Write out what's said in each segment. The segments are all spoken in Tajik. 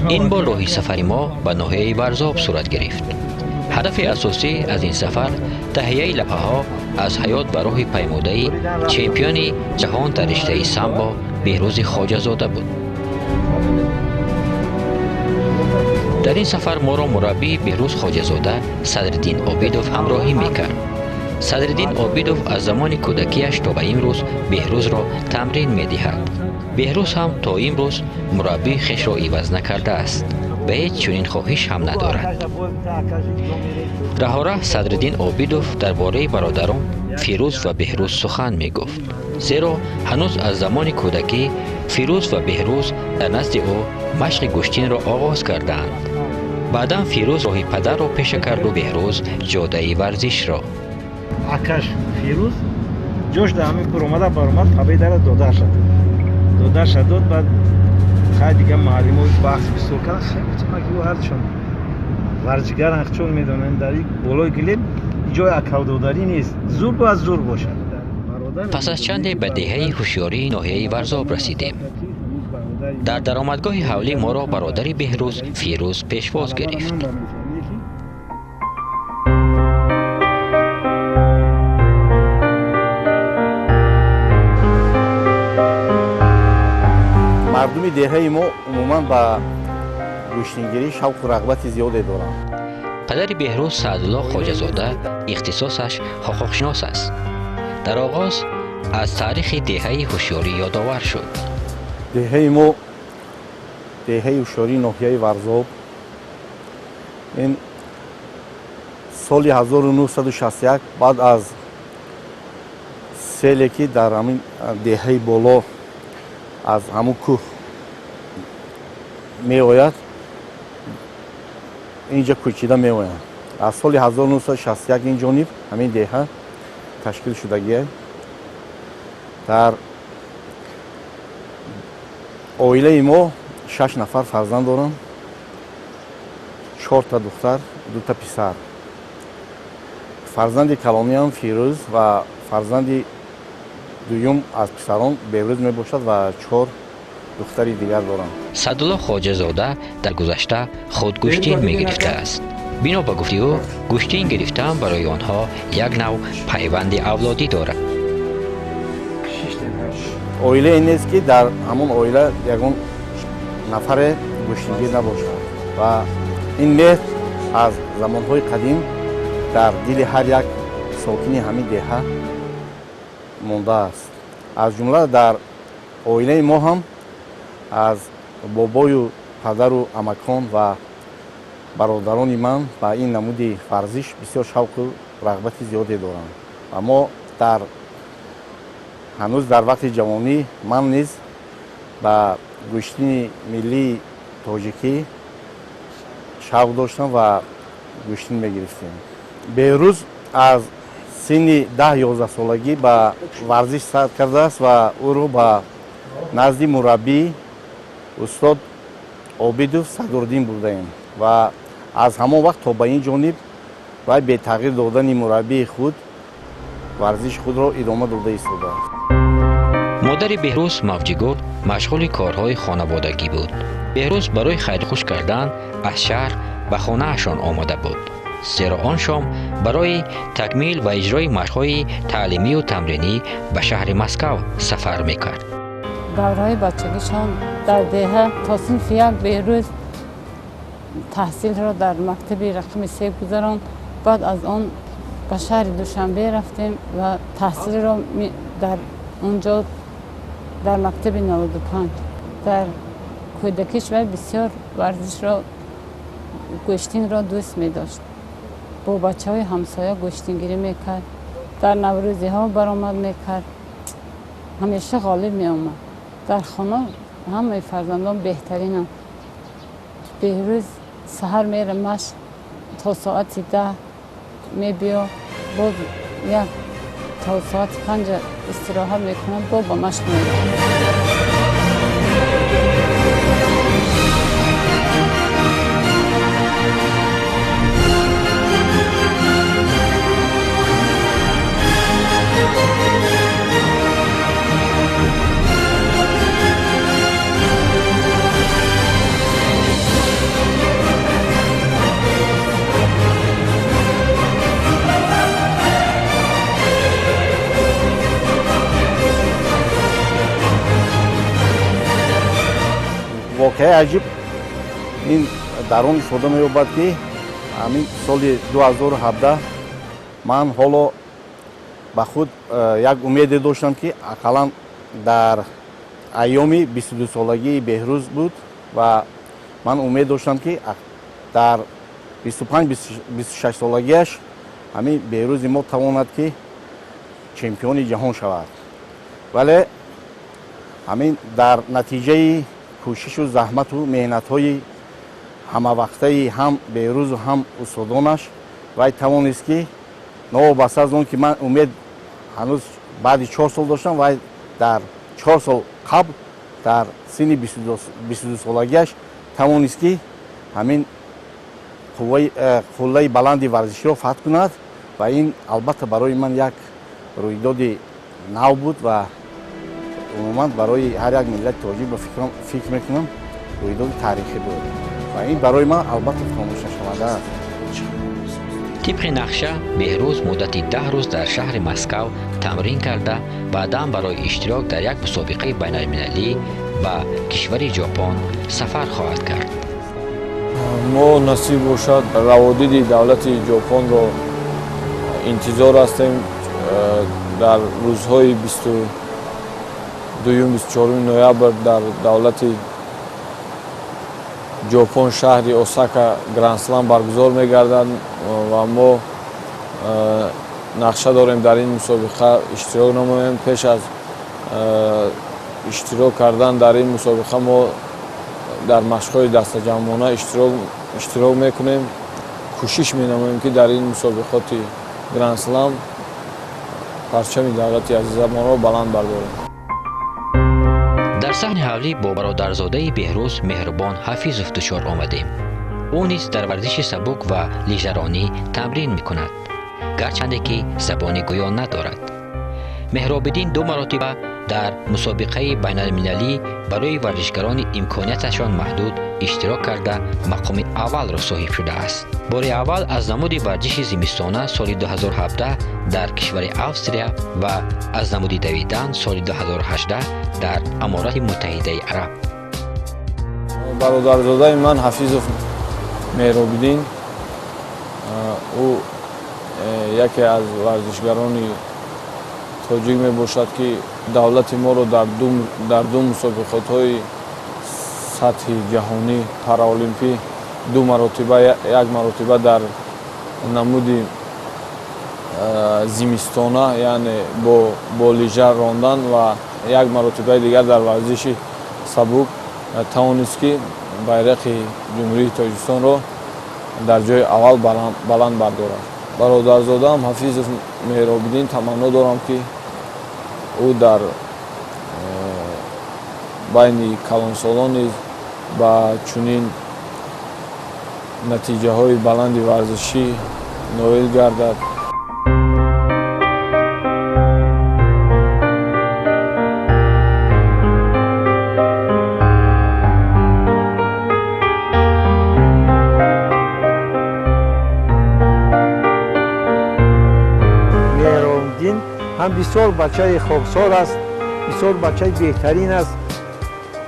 این بار راهی سفری ما به ناحیه ورزاب صورت گرفت. هدف اساسی از این سفر تهیه لپه‌ها از حیات به راه پیموده‌ای چمپیون جهان در رشته سامبو بهروز خواجه‌زاده بود. در این سفر ما را مربی بهروز خواجه‌زاده صدرالدین عابدوف همراهی میکرد. صدرالدین عابدوف از زمان کودکیش تا به امروز بهروز را تمرین می‌دهد. بهروز هم تا امروز مربی خویش را عوض نکرده است. به هیچ چنین خواهش هم ندارد. رهاره صدرالدین عابدوف درباره برادران فیروز و بهروز سخن می گفت. زیرا هنوز از زمان کودکی فیروز و بهروز در نزد او مشق گشتین را آغاز کردند. بعدا فیروز راه پدر را پیشه کرد و بهروز جاده ورزش را. اکش فیروز جوش در همین پر اومده برآمد تابع در داده شد. داده شد بعد خیلی دیگه معلم های بحث بسیار کرد. خیلی چمکی و هرچون ورزشگر اخچون میدونن در این بالای گلیم جای اکوداداری نیست. زور باید زور باشد. پس از چند به دهه هوشیاری ناحیه ورزاب رسیدیم. در درآمدگاه حولی ما را برادر بهروز فیروز پیشواز گرفت. مردم دهه ما عموما با گوشتنگیری شوق و رغبت زیادی دارند. پدر بهروز سعدالله خواجه‌زاده اختصاصش حقوق‌شناس است. در آغاز از تاریخ دهه هوشیاری یادآور شد. دهه ما دهه هوشیاری ناحیه ورزاب این سال 1961 بعد از سیلی که در همین دهه بالا از همون کوه می آید اینجا کوچیده می آید. از سال 1961 این جانب همین دهه تشکیل شدگی در عائله ما 6 نفر فرزند دارم. 4 تا دختر 2 تا پسر. فرزند کلامی هم فیروز و فرزند دویم از پسران بهروز می باشد و 4 دختری دیگر دارم. سعدالله خواجه‌زاده در گذشته خود گوشتین می گرفته است. بنا به گفته او گوشتین گرفتن برای آنها یک نوع پیوند اولادی دارد. عائله این نیست که در همون عائله یگان نفر گوشتینگیر نباشد و این مهر از زمانهای قدیم در دل هر یک ساکن همین دهه مونده است. از جمله در عائله ما هم از بابای و پدر و عمکان و برادران من با این نمود ورزش بسیار شوق و رغبت زیادی دارند. اما هنوز در وقت جوانی من نیز با گوشتین ملی تاجیکی شوق داشتم و گوشتین میگرفتیم. بهروز از سن 10-11 سالگی با ورزش سر کرده است و او رو با نزد مربی استاد عابدوف صدرالدین بردیم و از همان وقت تا به این جانب و به تغییر دادن مربی خود ورزش خود را ادامه داده ایستاده است. مادر بهروز موجیگور مشغول کارهای خانوادگی بود. بهروز برای خیرخوش کردن از شهر به خانه‌شان آمده بود. زیرا آن شام برای تکمیل و اجرای مشق‌های تعلیمی و تمرینی به شهر مسکو سفر می‌کرد. دورهای بچگیشان در دهه تا صنف یک بهروز تحصیل را در مکتب رقم 3 گذراند. بعد از آن به شهر دوشنبه رفتیم و تحصیل را در اونجا در مکتب 95 در کودکیش و بسیار ورزش را گوشتین را دوست می داشت. با بچه های همسایه گوشتینگیری میکرد. در نوروزی ها برآمد میکرد. همیشه غالب می آمد. در خانه همه فرزندان بهترین هم. بهروز سحر میره مشق تا ساعت 10 می بیا باز یک تا ساعت 5 استراحت میکنم باز با مشق میره. воқеаи аҷиб ин дар он ифода меёбад ки ҳамин соли 2017 ман ҳоло ба худ як умеде доштам ки ақаллан дар айёми 22-солагии Беҳрӯз буд ва ман умед доштам ки дар 25-26-солагиаш ҳамин Беҳрӯзи мо тавонад ки чемпиони ҷаҳон шавад. вале ҳамин дар натиҷаи кӯшишу заҳмату меҳнатҳои ҳамавақтаи ҳам Беҳрӯзу ҳам устодонаш вай тавонист ки новобаста аз он ки ман умед ҳанӯз баъди 4 сол доштам, вай дар 4 сол қабл дар синни 22-солагиаш тавонист ки ҳамин қуллаи баланди варзиширо фатҳ кунад ва ин албатта барои ман як рӯйдоди нав буд ва умуман барои ҳар як миллати тоҷик ба фикр мекунам рӯйдоди таърихӣ буд ва ин барои ман албатта фаромӯшнашаванда аст. тибқи нақша беҳрӯз муддати 10 рӯз дар шаҳри Москав тамрин карда баъдан барои иштирок дар як мусобиқаи байналмилалӣ ба кишвари ҷопон сафар хоҳад кард. мо насиб бошад раводиди давлати ҷопонро интизор ҳастем дар рӯзҳои 22-24 ноябр дар давлати ҷопон шаҳри Осака гранд-слам баргузор мегардад ва мо нақша дорем дар ин мусобиқа иштирок намоем. пеш аз иштирок кардан дар ин мусобиқа мо дар машқҳои дастаҷамъона иштирок мекунем. кӯшиш менамоем ки дар ин мусобиқоти гранд-слам парчами давлати азизамонро баланд бардорем. дар саҳни ҳавлӣ бо бародарзодаи Беҳрӯз Меҳрубон Ҳафизов дучор омадем. ӯ низ дар варзиши сабук ва лижаронӣ тамрин мекунад, гарчанде ки забони гӯё надорад. Меҳробиддин 2 маротиба дар мусобиқаи байналмилалӣ барои варзишгарони имконияташон маҳдуд иштирок карда мақоми аввалро соҳиб шудааст. бори аввал аз намуди варзиши зимистона соли 2017 дар кишвари Австрия ва аз намуди давидан соли 2018 дар Аморати Муттаҳидаи Араб. бародарзодаи ман Ҳафизов Меҳробиддин, ӯ яке аз варзишгарони тоҷик мебошад ки давлати моро дар ду мусобиқотҳои сатҳи ҷаҳонӣ параолимпӣ 2 маротиба, як маротиба дар намуди зимистона, яъне бо лижа рондан ва як маротибаи дигар дар варзиши сабук тавонист ки байрақи ҷумҳурии Тоҷикистонро дар ҷои аввал баланд бардорад. бародарзодаам Ҳафизов Меҳробиддин таманно дорам ки ӯ дар байни калонсолон низ ба чунин натиҷаҳои баланди варзишӣ ноил гардад. Меҳробиддин ҳам бисёр бачаи хоксор аст, бисёр бачаи беҳтарин аст.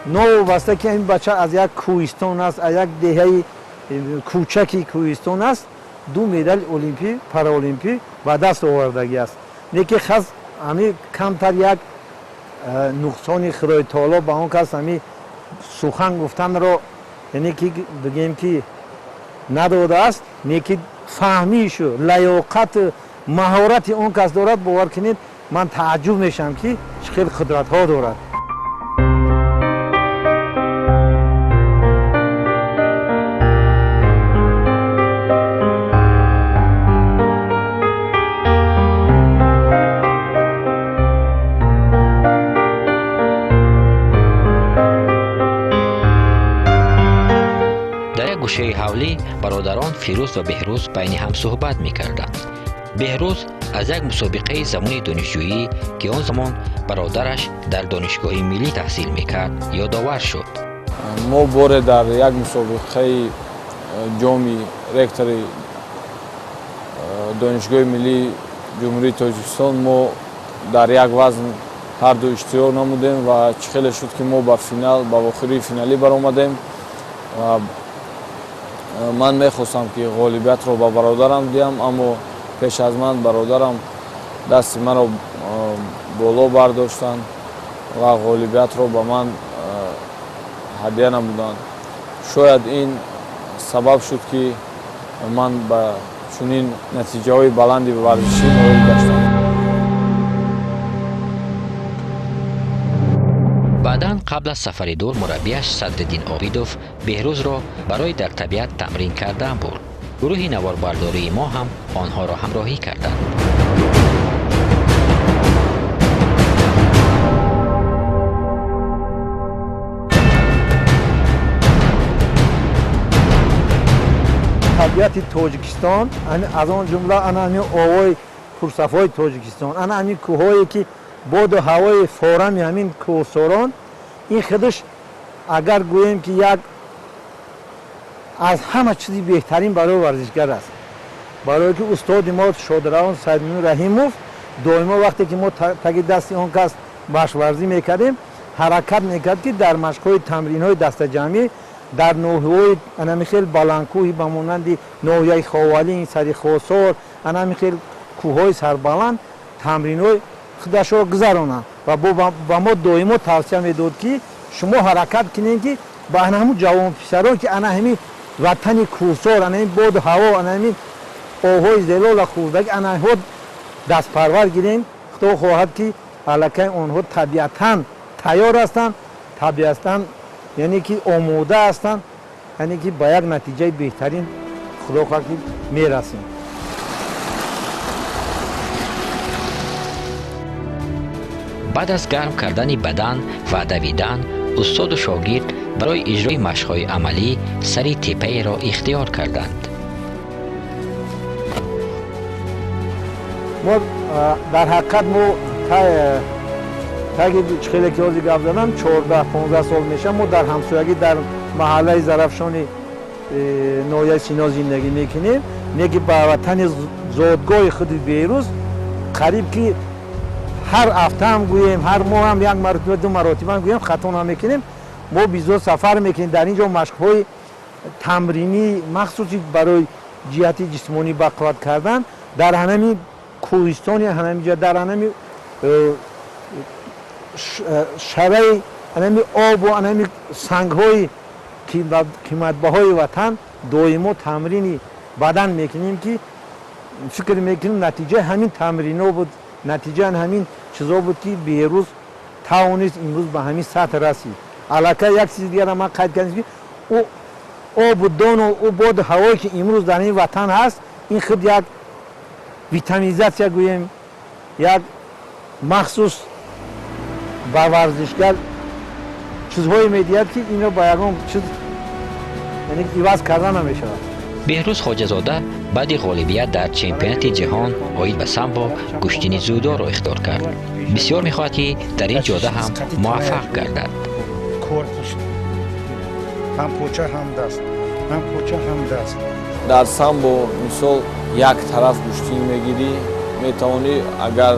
новобаста ки ин бача аз як кӯҳистон аст, аз як деҳаи кӯчаки кӯҳистон аст, 2 медали олимпӣ, параолимпӣ ба даст овардагӣ аст. не ки хас ҳамин камтар як нуқсони худои таоло ба он кас ҳамин сухан гуфтанро яъне ки бигем ки надодааст, не ки фаҳмишу лаёқату маҳорати он кас дорад. бовар кунед, ман тааҷҷуб мешавам ки чӣ хел қудратҳо дорад. гӯшаи ҳавлӣ бародарон Фирӯз ва Беҳрӯз байни ҳам суҳбат мекарданд. Беҳрӯз аз як мусобиқаи замони донишҷӯӣ ки он замон бародараш дар донишгоҳи миллӣ таҳсил мекард ёдовар шуд. мо боре дар як мусобиқаи ҷоми ректори донишгоҳи миллии ҷумҳурии Тоҷикистон мо дар як вазн ҳар ду иштирок намудем ва чӣ хеле шуд ки мо ба финал ба охири финалӣ баромадем ва ман мехостам ки ғолибиятро ба бародарам диҳам, аммо пеш аз ман бародарам дасти маро боло бардоштанд ва ғолибиятро ба ман ҳадия намуданд. Шояд ин сабаб шуд ки ман ба чунин натиҷаҳои баланди варзишӣ ноил гаштам. баъдан қабл аз сафари дур мураббияш Садриддин Обидов Беҳрӯзро барои дар табиат тамрин кардан бурд. гурӯҳи наворбардории мо ҳам онҳоро ҳамроҳӣ карданд. табиати Тоҷикистон аз он ҷумла ана ҳамин овои пурсафои Тоҷикистон, ана ҳамин кӯҳҳое ки боду ҳавои форами ҳамин кӯҳсорон, ин худаш агар гӯем ки як аз ҳама чизи беҳтарин барои варзишгар аст. барое ки устоди мо шодравон Саидмин Раҳимов доимо вақте ки мо таги дасти он кас машварзӣ мекардем, ҳаракат мекард ки дар машқҳои тамринҳои дастаҷамӣ дар ноҳияҳои анамихел баландкӯҳи ба монанди ноҳияи Ховалин, Сари Хосор, анамихел кӯҳҳои сарбаланд тамринҳои худашро гузаронанд ва ба мо доимо тавсия медод ки шумо ҳаракат кинед ки ба ҳамун ҷавонписарон ки ана ҳамин ватани кӯҳсор, ана ҳамин боду ҳаво, ана ҳамин оҳои зелола хурдаги анаҳо дастпарвар гирем. худо хоҳад ки аллакай онҳо табиатан тайёр ҳастанд, табиатан яъне ки омода ҳастанд, яъне ки ба як натиҷаи беҳтарин худо хоҳад ки мерасем. баъд аз гарм кардани бадан ва давидан, устоду шогирд барои иҷрои машқҳои амалӣ сари теппаеро ихтиёр карданд. мо дар ҳақиқат мо таги хеле ки ҳозир гап задам 14-15 сол меша мо дар ҳамсоягӣ дар маҳаллаи Зарафшони ноҳияи Сино зиндагӣ мекунем. неки ба ватани зодгоҳи худи Беҳрӯз қариб ки ҳар ҳафтаам гӯем, ҳар моҳам як маротиба ду маротиба гӯем хато намекунем. мо бисёр сафар мекунем дар ин ҷо машқҳои тамринӣ махсуси барои ҷиҳати ҷисмонӣ бақувват кардан дар ҳамин кӯҳистони ҳаминҷа дар ҳамин шараи ҳамин обу ҳамин сангҳои қиматбаҳои ватан доимо тамрини бадан мекунем ки фикр мекунем натиҷаи ҳамин тамрино буд, натиҷаи ҳамин чизо буд ки Беҳрӯз тавонист имрӯз ба ҳамин сатҳ расид. аллакай як чизи дигаро ман қайд кардам ки обу дону боду ҳавое ки имрӯз дар ин ватан ҳаст, ин худ як витаминизатсия гӯем, як махсус ба варзишгар чизҳое медиҳад ки ино ба ягон чиз яъне иваз карда намешавад. беҳрӯз хоҷазода баъди ғолибият дар чемпионати ҷаҳон оид ба самбо куштини зудоро ихтиёр кард. бисёр мехоҳад ки дар ин ҷода ҳам муваффақ гардад. дар самбо мисол як тараф куштӣ мегирӣ, метавонӣ агар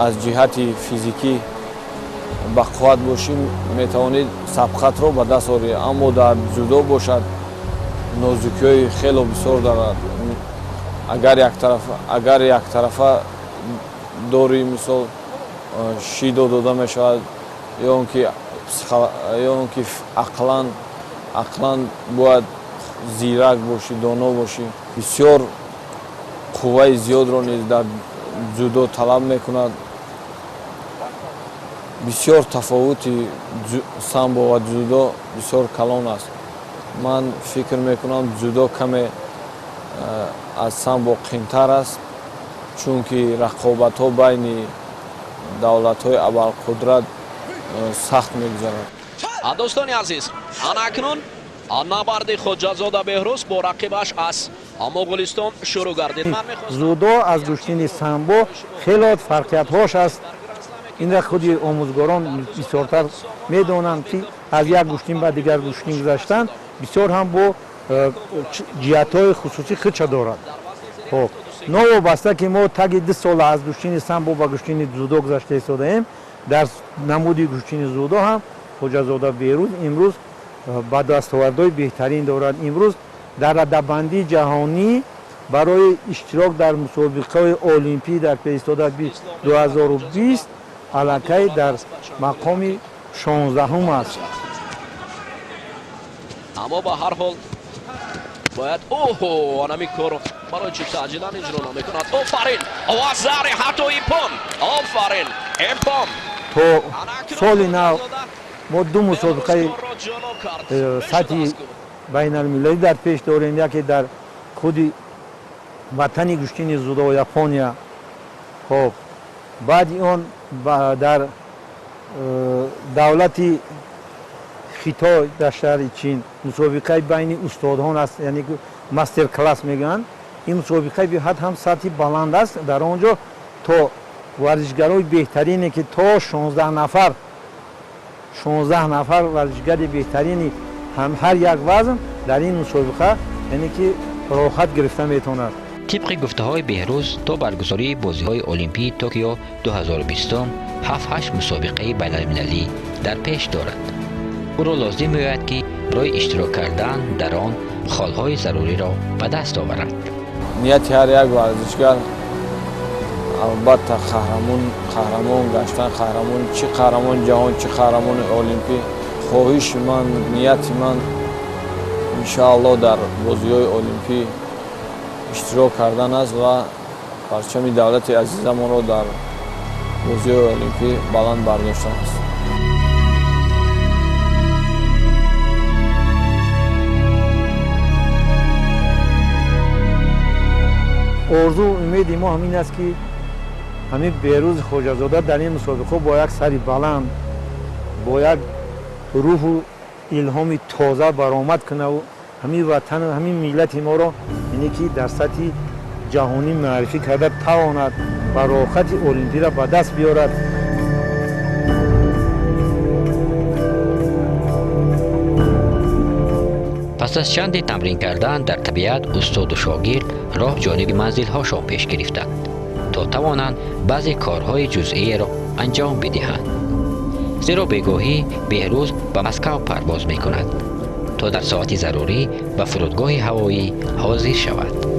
аз ҷиҳати физикӣ бақувват бошӣ метавонӣ сабқатро ба даст орӣ, аммо дар ҷудо бошад нозукиҳои хело бисёр дорад. агар яктарафа дори мисол шидо дода мешавад ё он ки ақлан бояд зирак бошӣ, доно бошӣ. бисёр қувваи зиёдро низ дар ҷудо талаб мекунад. бисёр тафовути самбо ва ҷудо бисёр калон аст. ман фикр мекунам ҷудо каме аз самбо қимтар аст, чунки рақобатҳо байни давлатҳои абалқудрат сахт мегузарад. дӯстони азиз, ана акнун набарди Хоҷазода Беҳрӯз бо рақибаш аз Моғулистон шурӯъ гардид. зудо аз куштини самбо хело фарқиятҳош аст. инро худи омӯзгорон бисёртар медонанд ки аз як куштин ба дигар куштин гузаштан бисёр ҳам бо ҷиҳатҳои хусусӣ худша дорад. новобаста ки мо таги 2 сола аз куштини самбо ба куштини зудо гузашта истодаем, дар намуди кӯчини зӯдо ҳам хоҷазода Беҳрӯз имрӯз ба дастовардҳои беҳтарин дорад. Имрӯз дар радабандии ҷаҳонӣ барои иштирок дар мусобиқаҳои олимпӣ дар фиристодаи 2020 аллакай дар мақоми 16-ум аст. аммо ба ҳар ҳол бояд анами кору барои чӣ таъҷилан иҷро намекунад. офарин ва заре ҳатто импон офарин импон то соли нав мо ду мусобиқаи сатҳи байналмилалӣ дар пеш дорем. яке дар худи ватани куштини зудо Япония. хоб баъди он дар давлати Хитой дар шаҳри Чин мусобиқаи байни устодҳон аст, яъне мастер класс мегӯянд. ин мусобиқаи беҳад ҳам сатҳи баланд аст. дар он ҷо то варзишгарои беҳтарине ки то 16 нафар варзишгари беҳтарини ҳар як вазн дар ин мусобиқа яъне ки роҳат гирифта метавонад. طبق گفته‌های بهروز تا برگزاری بازی‌های المپیک توکیو 2020 7-8 مسابقه بین‌المللی در پیش دارد. او را لازم می‌آید که برای اشتراک کردن در آن خال‌های ضروری را به دست آورد. نیت هر یک ورزشگر البته قهرمان گشتن، چه قهرمان جهان چه قهرمان المپیک. خواهش من، نیت من ان شاء الله در بازی‌های المپیک اشتراک کردن است و پرچم دولت عزیزمان را در بازی‌های المپیک بلند برداشتن است. орзу умеди мо ҳамин аст ки ҳамин Беҳрӯз Хоҷазода дар ин мусобиқа бо як сари баланд, бо як рӯҳу илҳоми тоза баромад кунаву ҳамин ватану ҳамин миллати моро яъне ки дар сатҳи ҷаҳонӣ маърифӣ карда тавонад ва роҳхати олимпиро ба даст биёрад. پس از چندی تمرین کردن در طبیعت، استاد و شاگرد راه جانب منزل‌هاشان پیش گرفتند تا توانند بعضی کارهای جزئی را انجام بدهند. زیرا بگاهی بهروز به مسکو پرواز می‌کند تا در ساعت ضروری به فرودگاه هوایی حاضر شود.